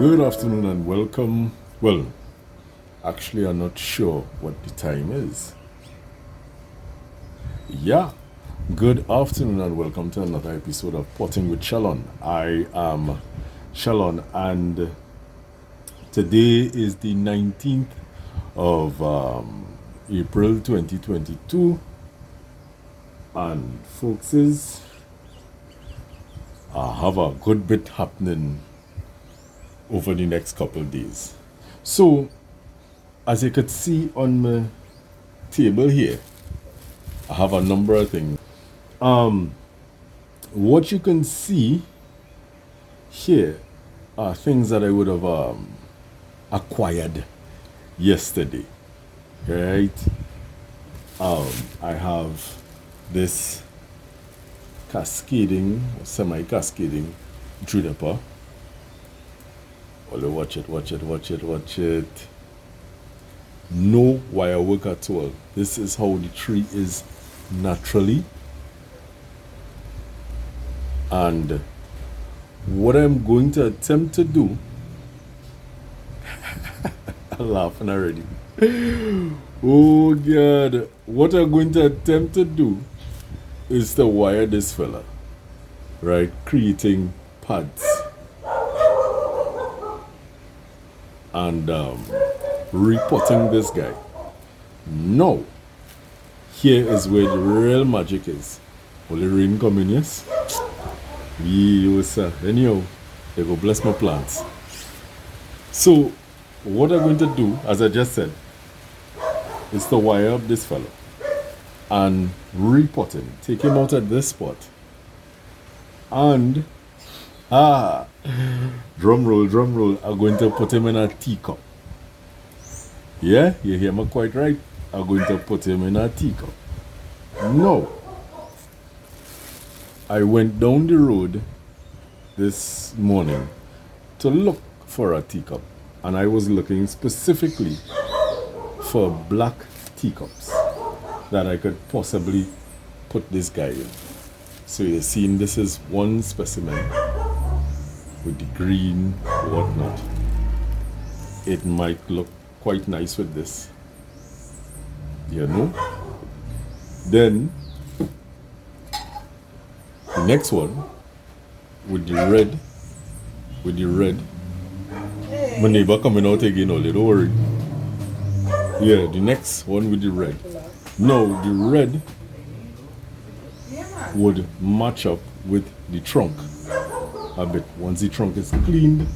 Good afternoon and welcome. Well, actually, I'm not sure what the time is. Yeah, good afternoon and welcome to another episode of Potting with Shalon. I am Shalon, and today is the 19th of April 2022. And folks, I have a good bit happening over the next couple of days. So, as you could see on my table here, I have a number of things. What you can see here are things that I would have acquired yesterday, right? I have this cascading, semi-cascading juniper. Watch it. No wire work at all. This is how the tree is naturally. And what I'm going to attempt to do, I'm laughing already. Oh God, what I'm going to attempt to do is to wire this fella, right? Creating pads. And repotting this guy. No. Here is where the real magic is. Holy rain coming, yes? Yes, sir. Anyhow, they go bless my plants. So, what I'm going to do, as I just said, is to wire up this fellow and repot him. Take him out at this spot. And drum roll, I'm going to put him in a teacup. Yeah, you hear me quite right. I'm going to put him in a teacup. No. I went down the road this morning to look for a teacup. And I was looking specifically for black teacups that I could possibly put this guy in. So you're seeing this is one specimen with the green whatnot. It might look quite nice with this, you know. Then the next one with the red, my neighbor coming out again, only don't worry. Yeah, the next one with the red. No, the red would match up with the trunk a bit. Once the trunk is cleaned,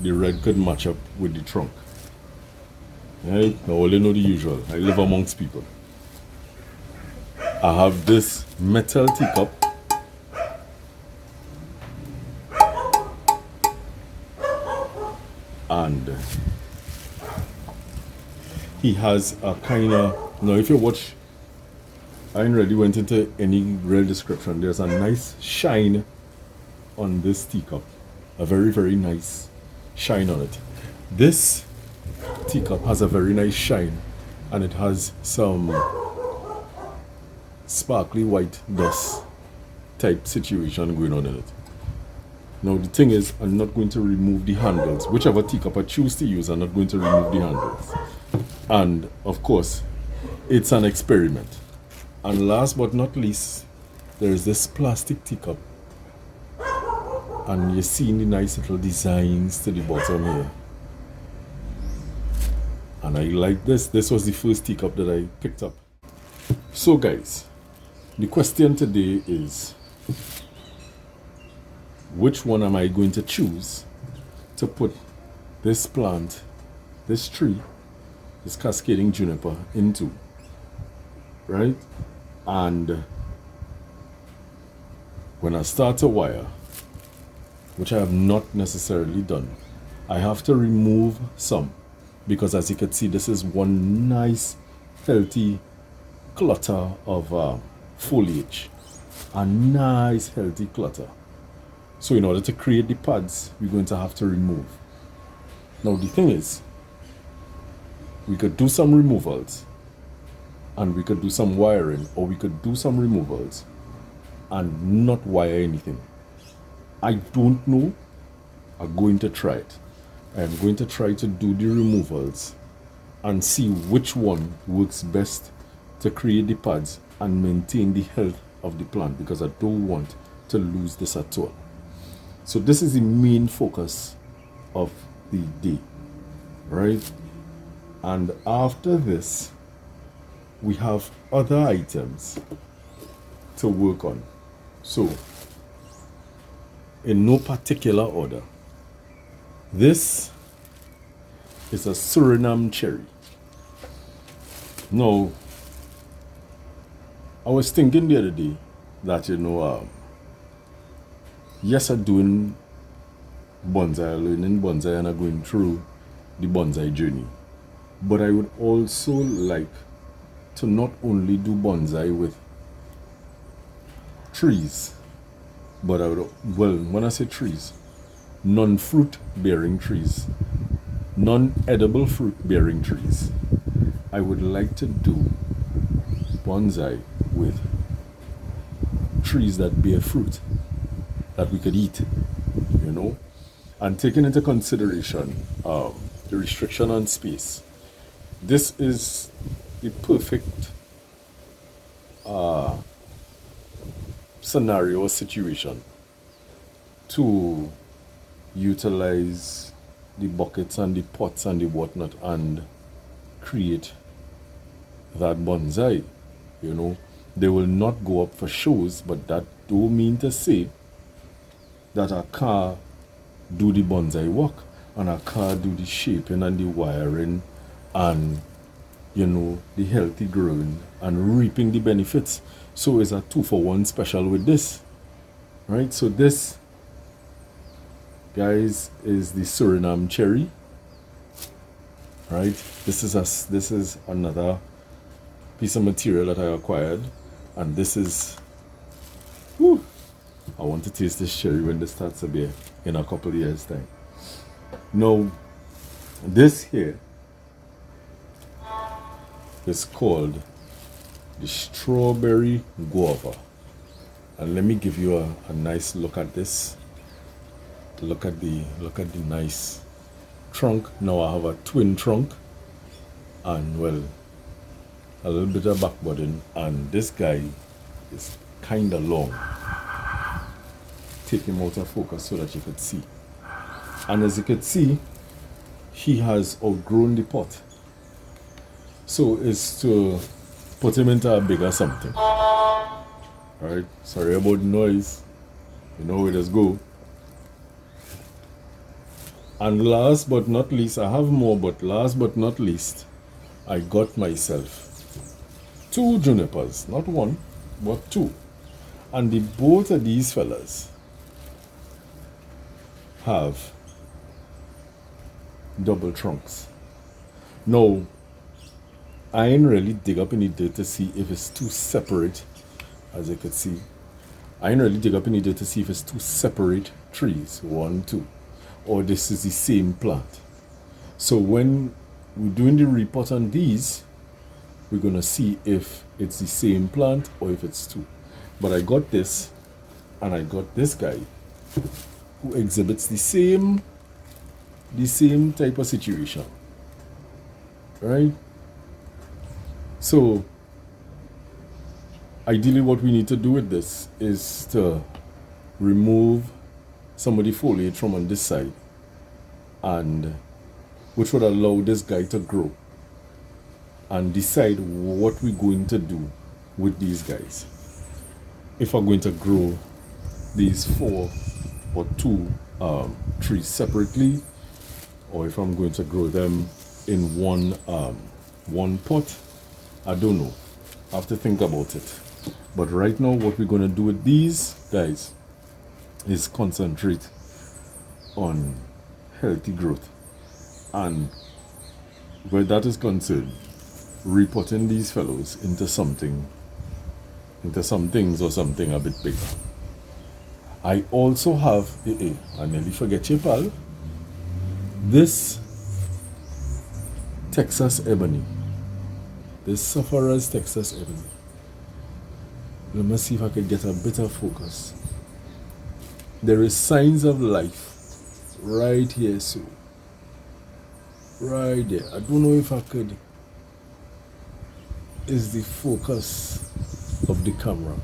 the red could match up with the trunk. Right? Now all you know the usual. I live amongst people. I have this metal teacup. And he has a kind of, now if you watch, I ain't really went into any real description. There's a nice shine on this teacup, a very, very nice shine on it. This teacup has a very nice shine, and it has some sparkly white dust type situation going on in it. Now the thing is, I'm not going to remove the handles. Whichever teacup I choose to use, I'm not going to remove the handles. And of course, it's an experiment. And last but not least, there is this plastic teacup. And you're seeing the nice little designs to the bottom here. And I like this. This was the first teacup that I picked up. So guys, the question today is, which one am I going to choose to put this plant, this tree, this cascading juniper into, right? And when I start to wire, which I have not necessarily done, I have to remove some, because as you can see, this is one nice healthy clutter of foliage, a nice healthy clutter. So in order to create the pads, we're going to have to remove. Now the thing is, we could do some removals and we could do some wiring, or we could do some removals and not wire anything. I don't know. I'm going to try it. I'm going to try to do the removals and see which one works best to create the pads and maintain the health of the plant, because I don't want to lose this at all. So this is the main focus of the day, right? And after this, we have other items to work on. So, in no particular order, this is a Suriname Cherry. Now, I was thinking the other day that, yes, I'm doing bonsai, learning bonsai, and I'm going through the bonsai journey. But I would also like to not only do bonsai with trees, but I would, well, when I say trees, non-fruit bearing trees, non-edible fruit bearing trees. I would like to do bonsai with trees that bear fruit that we could eat, and taking into consideration the restriction on space. This is the perfect scenario or situation to utilize the buckets and the pots and the whatnot and create that bonsai. They will not go up for shows, but that don't mean to say that a car do the bonsai work and a car do the shaping and the wiring and the healthy growing and reaping the benefits. So it's a 2-for-1 special with this, right? So this, guys, is the Suriname Cherry, right? This is another piece of material that I acquired, and this is, I want to taste this cherry when this starts to bear in a couple of years' time. Now, this here is called the strawberry guava, and let me give you a nice look at this. Look at the nice trunk. Now I have a twin trunk and, well, a little bit of back budding, and this guy is kind of long. Take him out of focus so that you could see. And as you could see, he has outgrown the pot. So it's to put him into a bigger something. Alright, sorry about the noise. You know where this go. And last but not least, I have more, but last but not least, I got myself 2 junipers. Not one, but 2. And both of these fellas have double trunks. Now, I ain't really dig up in the dirt to see if it's 2 separate, as you could see. I ain't really dig up in the dirt to see if it's 2 separate trees, 1, 2, or this is the same plant. So when we're doing the repot on these, we're gonna see if it's the same plant or if it's 2. But I got this, and I got this guy who exhibits the same type of situation, right? So ideally what we need to do with this is to remove some of the foliage from on this side, and which would allow this guy to grow, and decide what we're going to do with these guys. If I'm going to grow these 4 or 2 trees separately, or if I'm going to grow them in one pot, I don't know. I have to think about it. But right now, what we're going to do with these guys is concentrate on healthy growth. And where that is concerned, repotting these fellows into some things or something a bit bigger. I also have, I nearly forget you, pal, this Texas ebony. This Sufferer's Texas ebony. Let me see if I can get a better focus. There is signs of life right here, so right there. I don't know if I could. Is the focus of the camera,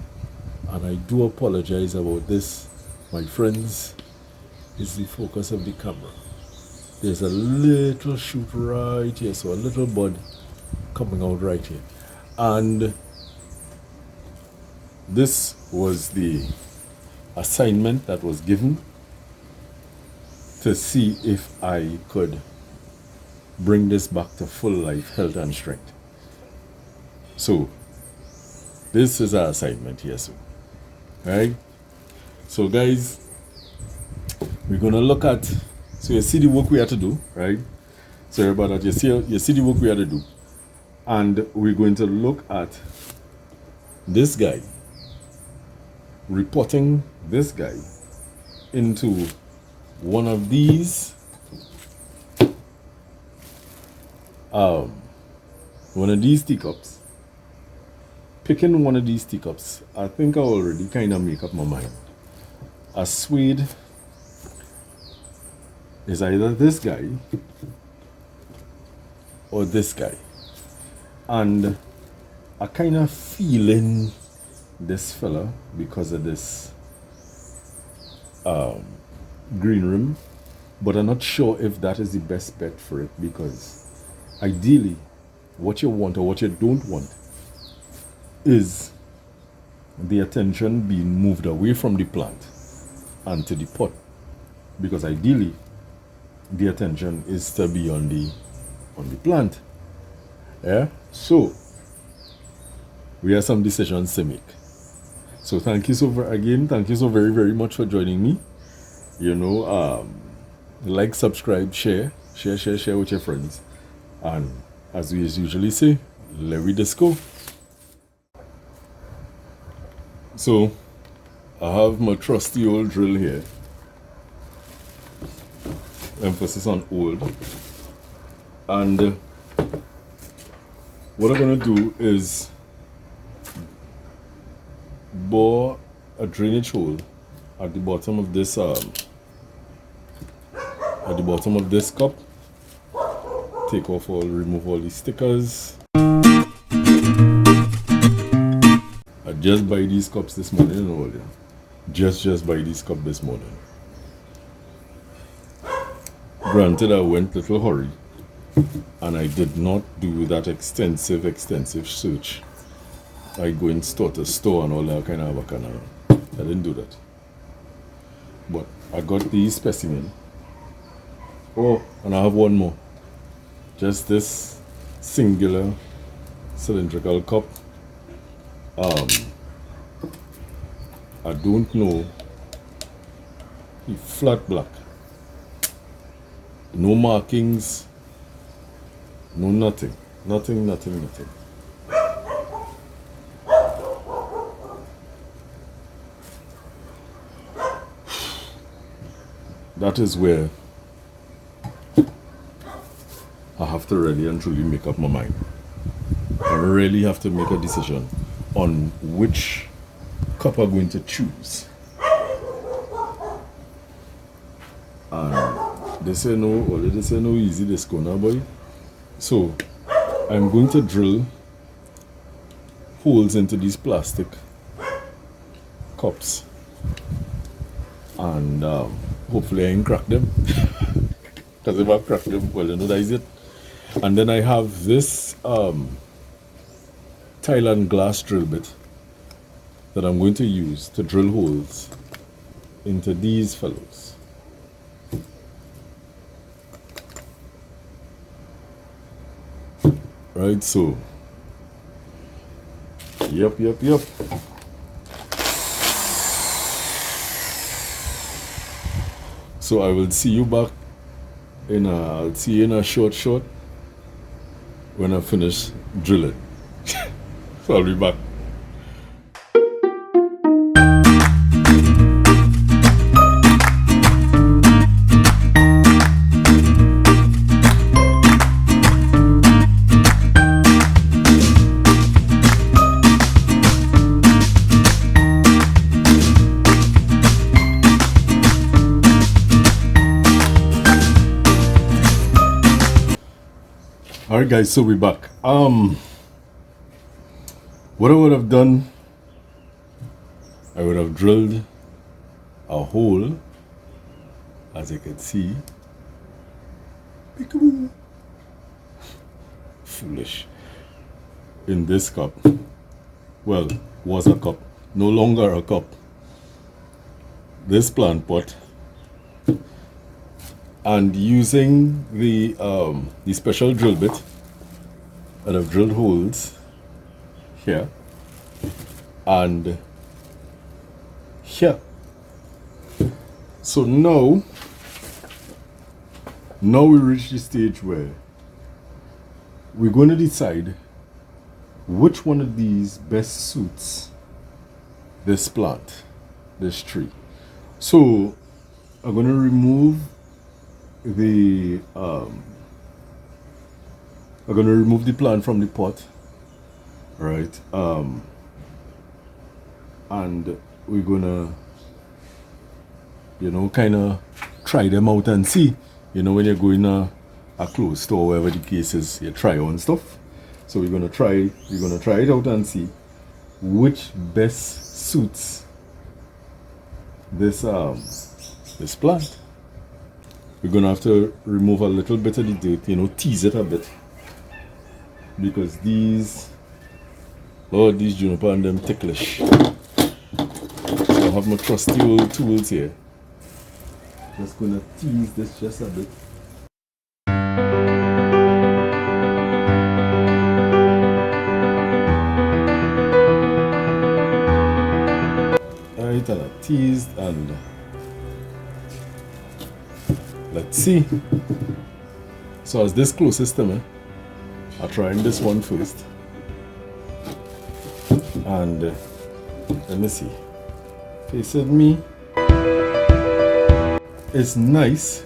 and I do apologize about this, my friends. Is the focus of the camera. There's a little shoot right here, so a little bud coming out right here, and this was the assignment that was given to see if I could bring this back to full life, health and strength. So this is our assignment here, so right. So guys, we're gonna look at, so you see the work we have to do, right? Sorry about that. You see the work we have to do, and we're going to look at this guy, reporting this guy into one of these teacups. Picking one of these teacups, I think I already kind of make up my mind. A suede is either this guy or this guy, and I kind of feeling this fella because of this green rim, but I'm not sure if that is the best bet for it, because ideally what you want or what you don't want is the attention being moved away from the plant and to the pot, because ideally the attention is to be on the plant. Yeah, so we have some decisions to make. So thank you so very, very much for joining me. Like, subscribe, share with your friends, and as we usually say, let me disco. So I have my trusty old drill here, emphasis on old, and what I'm gonna do is bore a drainage hole at the bottom of this cup. Remove all these stickers. I just buy these cups this morning, just buy these cups this morning. Granted, I went little hurry, and I did not do that extensive search. I go in store to store and all that kind of bacana. I didn't do that. But I got these specimen. Oh, and I have one more. Just this singular cylindrical cup. I don't know. Flat black. No markings. No nothing. Nothing. That is where I have to really and truly make up my mind. I really have to make a decision on which cup I'm going to choose. And they say no easy this corner, boy. So I'm going to drill holes into these plastic cups, and hopefully I ain't crack them. Because if I crack them, well, that is it. And then I have this Thailand glass drill bit that I'm going to use to drill holes into these fellows. Right, so yep. So I will see you back I'll see you in a short when I finish drilling. So I'll be back. Alright guys, so we're back. What I would have done, I would have drilled a hole, as you can see. Peekaboo. Foolish. In this cup. Well, was a cup, no longer a cup. This plant pot, and using the special drill bit, and I've drilled holes here and here. So now we reach the stage where we're going to decide which one of these best suits this plant, this tree. So I'm going to remove the plant from the pot, right? And we're gonna, kind of try them out and see. When you're going to a clothes store, wherever the case is, you try on stuff. So we're gonna try it out and see which best suits this plant. We're gonna have to remove a little bit of the dirt, tease it a bit, because these juniper and them ticklish. So I have my trusty old tools here. Just gonna tease this just a bit. Alright, and I teased, and let's see. So as this closest to me, I'll try this one first. And let me see. Facing me. It's nice.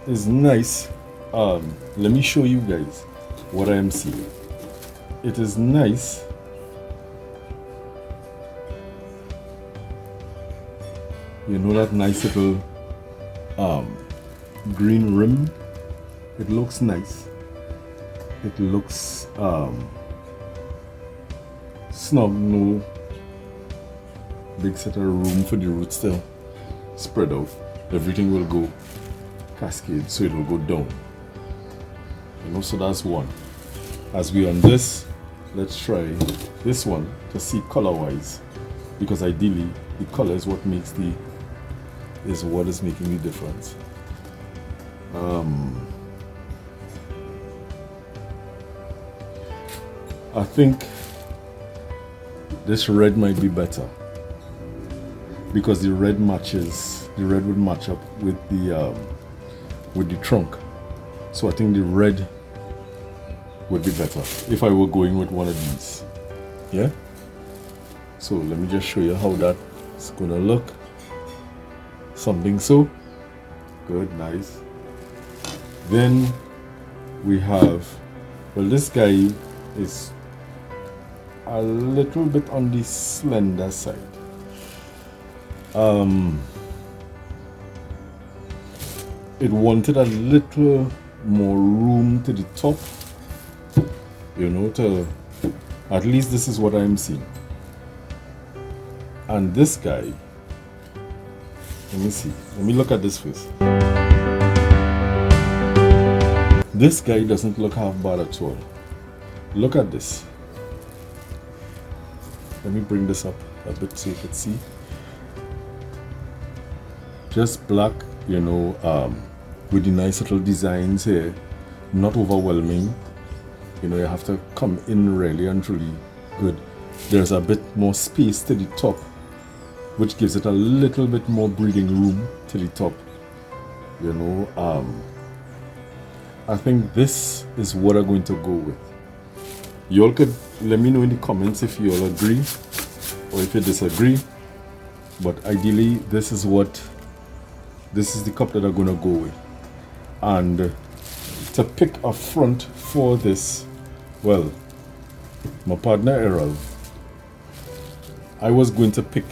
It's nice. Let me show you guys what I am seeing. It is nice. That nice little green rim. It looks nice. It looks snug, no big set of room for the roots to spread out. Everything will go cascade, so it will go down. So that's one. As we on this, let's try this one to see color wise, because ideally the color is what is making the difference. I think this red might be better, because the red would match up with the trunk. So I think the red would be better if I were going with one of these. Yeah? So let me just show you how that's gonna look. Something so good, nice. Then we have, this guy is a little bit on the slender side. It wanted a little more room to the top, to, at least this is what I'm seeing. And this guy, let me see, let me look at this first. This guy doesn't look half bad at all. Look at this. Let me bring this up a bit so you can see. Just black, with the nice little designs here. Not overwhelming. You have to come in really and truly good. There's a bit more space to the top, which gives it a little bit more breathing room to the top. I think this is what I'm going to go with. You all could let me know in the comments if you all agree or if you disagree. But ideally, this is the cup that I'm going to go with. And to pick a front for this, well, my partner Errol, I was going to pick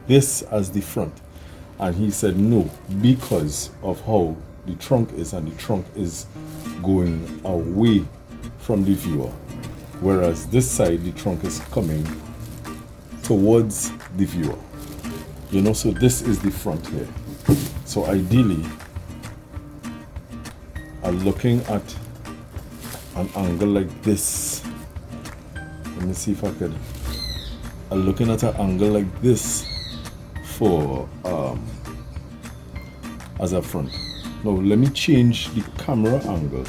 this as the front, and he said no, because of how the trunk is, and the trunk is going away from the viewer, whereas this side the trunk is coming towards the viewer, you know. So this is the front here. So ideally I'm looking at an angle like this. Let me see if I could. I'm looking at an angle like this for as a front. Now let me change the camera angle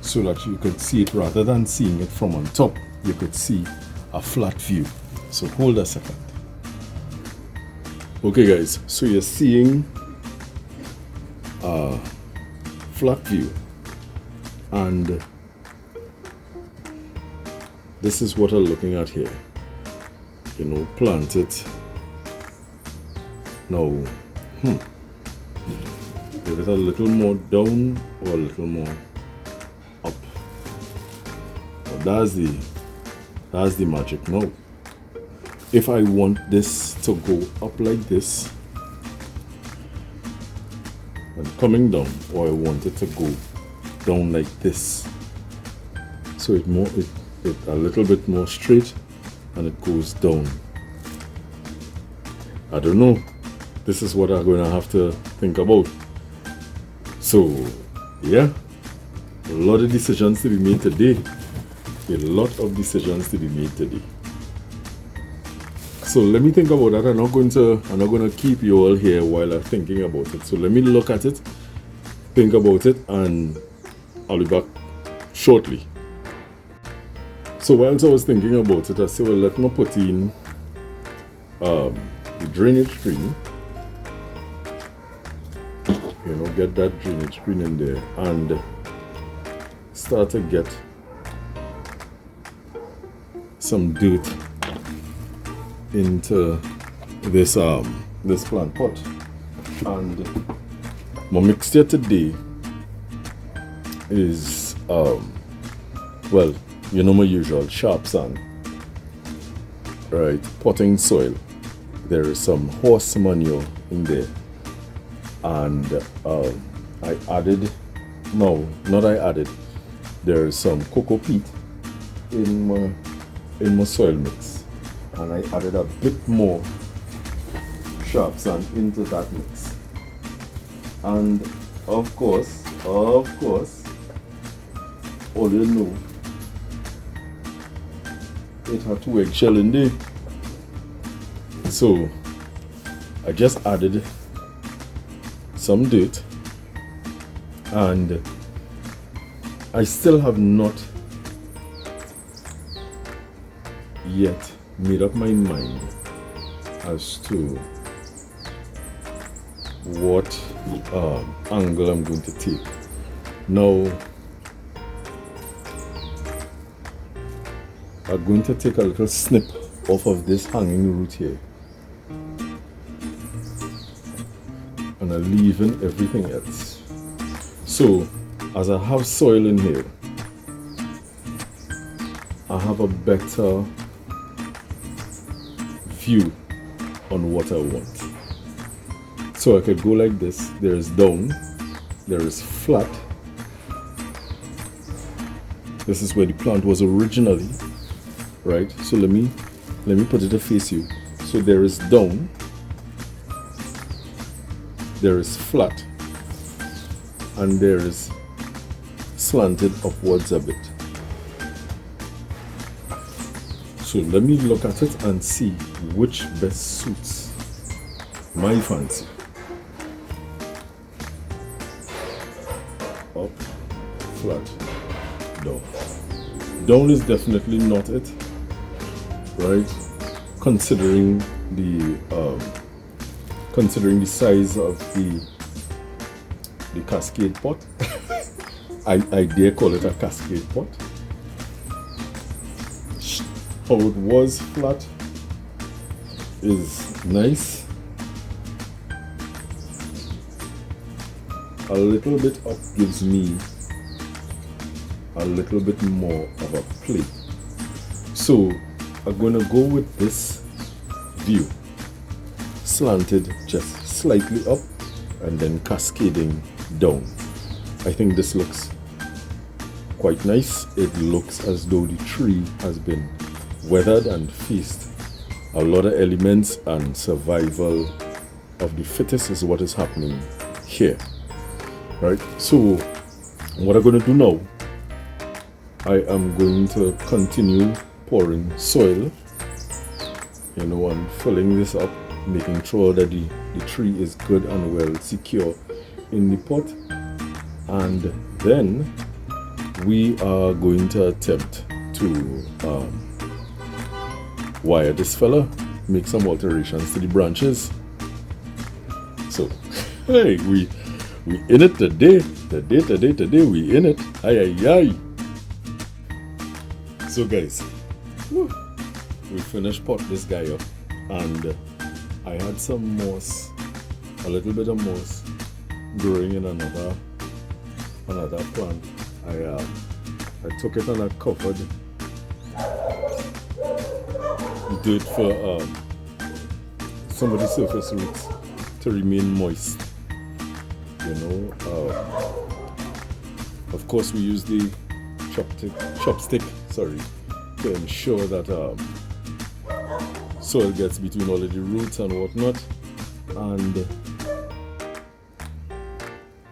so that you could see it, rather than seeing it from on top, you could see a flat view. So hold a second. Okay guys, so you're seeing a flat view, and this is what I'm looking at here. You know, plant it. Now, give it a little more down or a little more up. Now, that's the magic. Now, if I want this to go up like this and coming down, or I want it to go down like this, so it a little bit more straight and it goes down. I don't know. This is what I'm going to have to think about. So yeah, a lot of decisions to be made today. A lot of decisions to be made today. So let me think about that. I'm not going to keep you all here while I'm thinking about it. So let me look at it, think about it, and I'll be back shortly. So whilst I was thinking about it, I said, well, let me put in the drainage screen. You know, get that drainage screen in there and start to get some dirt into this plant pot. And my mixture today is well, you know, my usual sharp sand, right? Potting soil. There is some horse manure in there, and I added, no, not I added. There is some cocoa peat in my soil mix, and I added a bit more sharp sand into that mix. And of course, all you know, it had 2 eggshell in there. So I just added some dirt, and I still have not yet made up my mind as to what angle I'm going to take. Now, I'm going to take a little snip off of this hanging root here, and I'm leaving everything else. So as I have soil in here, I have a better view on what I want. So I could go like this. There is down, there is flat. This is where the plant was originally, right? So let me put it to face you. So there is down, there is flat, and there is slanted upwards a bit. So let me look at it and see which best suits my fancy. Up, flat, down. Down is definitely not it, right? Considering the size of the cascade pot. I dare call it a cascade pot. How it was flat is nice. A little bit up gives me a little bit more of a play. So I'm gonna go with this view, slanted just slightly up and then cascading down. I think this looks quite nice. It looks as though the tree has been weathered and faced a lot of elements, and survival of the fittest is what is happening here. Right, so what I'm going to do now, I am going to continue pouring soil, you know, and filling this up, making sure that the tree is good and well secure in the pot. And then we are going to attempt to wire this fella, make some alterations to the branches. So hey, we in it today, we in it. Aye. So guys, we finished pot this guy up, and I had some moss, a little bit of moss growing in another plant. I took it and I covered the dirt for some of the surface roots to remain moist. You know, of course we use the chopstick, to ensure that soil gets between all of the roots and whatnot. And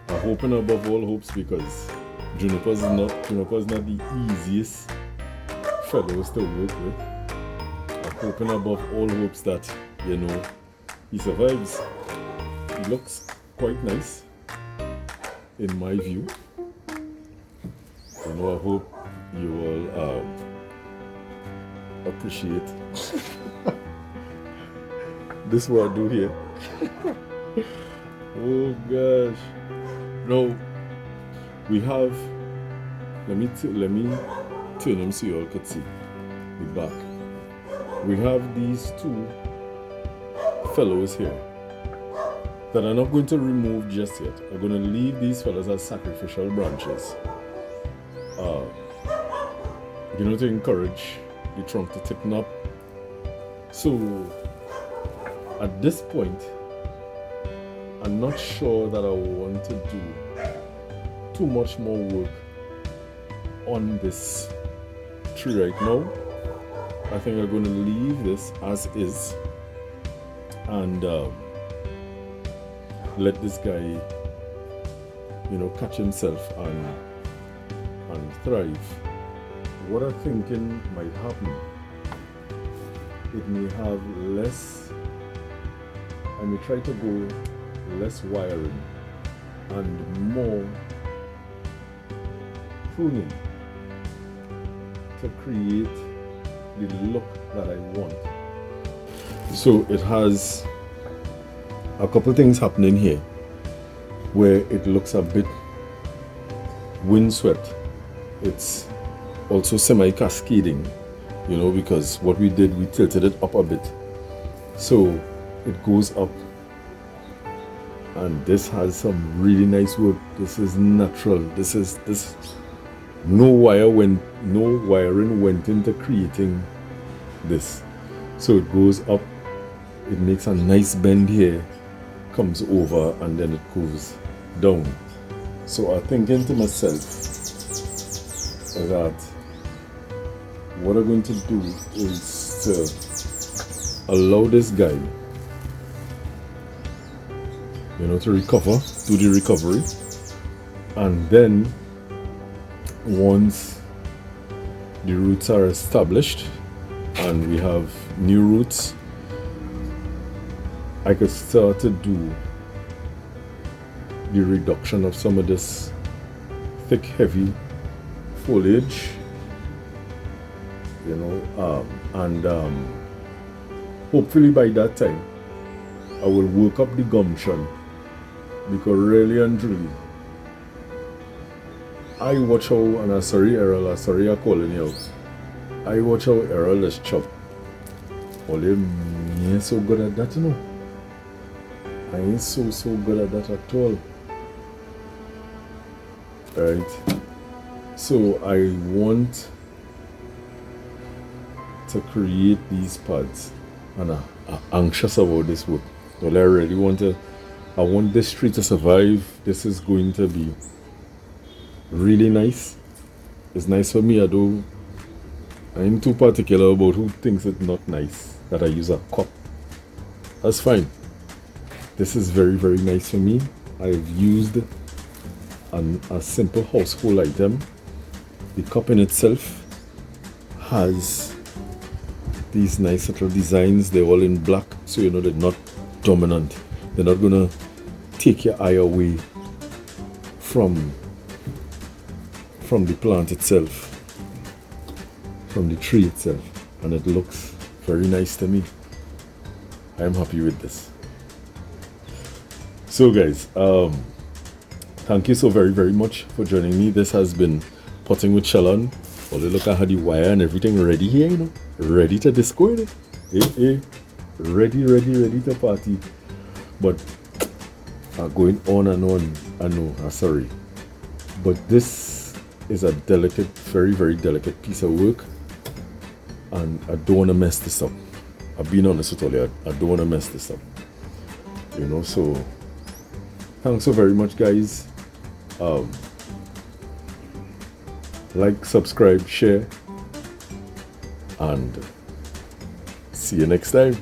I'm hoping above all hopes, because Juniper is not the easiest fellows to work with. I'm hoping above all hopes that, you know, he survives. He looks quite nice in my view. You know, I hope you will appreciate this what I do here. Oh gosh. Now we have, let me turn them so you all could see the back. We have these two fellows here that I'm not going to remove just yet. I'm going to leave these fellows as sacrificial branches, you know, to encourage the trunk to thicken up. So at this point, I'm not sure that I want to do too much more work on this tree right now. I think I'm going to leave this as is and let this guy, you know, catch himself and thrive. What I'm thinking might happen, it may have less, I may try to go less wiring and more pruning to create the look that I want. So it has a couple things happening here where it looks a bit windswept. It's also semi-cascading, you know, because what we did, we tilted it up a bit. So it goes up, and this has some really nice work. This is natural. This no wiring went into creating this. So it goes up, it makes a nice bend here, comes over, and then it goes down. So I'm thinking to myself that what I'm going to do is to allow this guy, you know, to recover, do the recovery, and then once the roots are established and we have new roots, I could start to do the reduction of some of this thick, heavy foliage, you know, and hopefully by that time I will work up the gumption, because really and truly I watch how, and I'm sorry Errol, I'm sorry I'm calling you out, I watch how Errol is chopped. Only me ain't so good at that, you know. I ain't so good at that at all. Right? So I want to create these pads, and I'm anxious about this work. Well, I want this tree to survive. This is going to be really nice. It's nice for me. I'm too particular about who thinks it's not nice that I use a cup. That's fine. This is very, very nice for me. I've used a simple household item. The cup in itself has these nice little designs. They're all in black, so you know they're not dominant. They're not gonna take your eye away from the plant itself, from the tree itself, and it looks very nice to me. I am happy with this. So guys, thank you so very, very much for joining me. This has been Potting with Shalon. Only look, I had the wire and everything ready here, you know, ready to disco in it. Hey, ready to party. But going on and on, I know, sorry. But this is a delicate, very, very delicate piece of work, and I don't want to mess this up. I've been honest with all you, I don't want to mess this up. You know, so thanks so very much, guys. Like, subscribe, share, and see you next time.